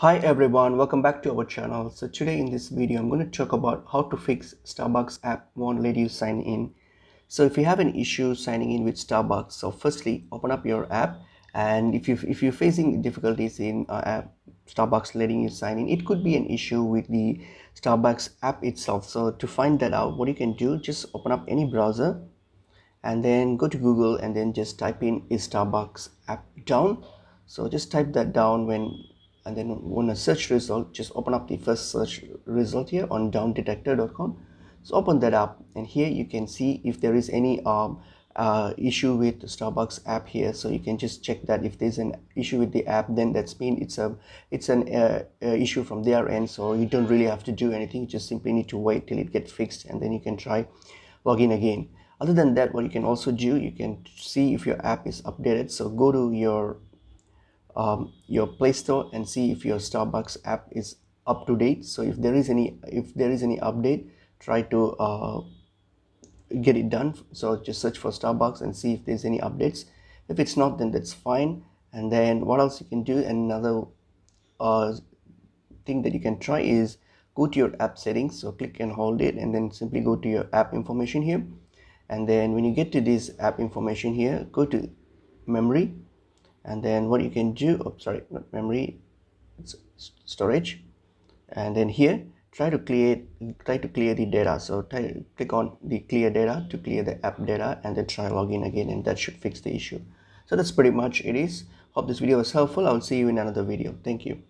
Hi everyone, welcome back to our channel. So today in this video I'm going to talk about how to fix Starbucks app won't let you sign in. So if you have an issue signing in with Starbucks, so firstly open up your app, and if you're facing difficulties in app Starbucks letting you sign in, it could be an issue with the Starbucks app itself. So to find that out, what you can do, just open up any browser and then go to Google and then just type in is Starbucks app down. So just type that down and then when a search result, just open up the first search result here on downdetector.com. So open that up, and here you can see if there is any issue with the Starbucks app here. So you can just check that if there's an issue with the app, then that's mean it's an issue from their end. So you don't really have to do anything. You just simply need to wait till it gets fixed, and then you can try log in again. Other than that, what you can also do, you can see if your app is updated. So go to your Play Store and see if your Starbucks app is up to date. So if there is any update, try to get it done. So just search for Starbucks and see if there's any updates. If it's not, then that's fine. And then what else you can do, another uh, thing that you can try is go to your app settings. So click and hold it and then simply go to your app information here, and then when you get to this app information here, go to memory, and then what you can do, oh sorry, not memory, it's storage, and then here try to clear the data. So click on the clear data to clear the app data, and then try login again, and that should fix the issue. So that's pretty much it is. Hope this video was helpful. I'll see you in another video. Thank you.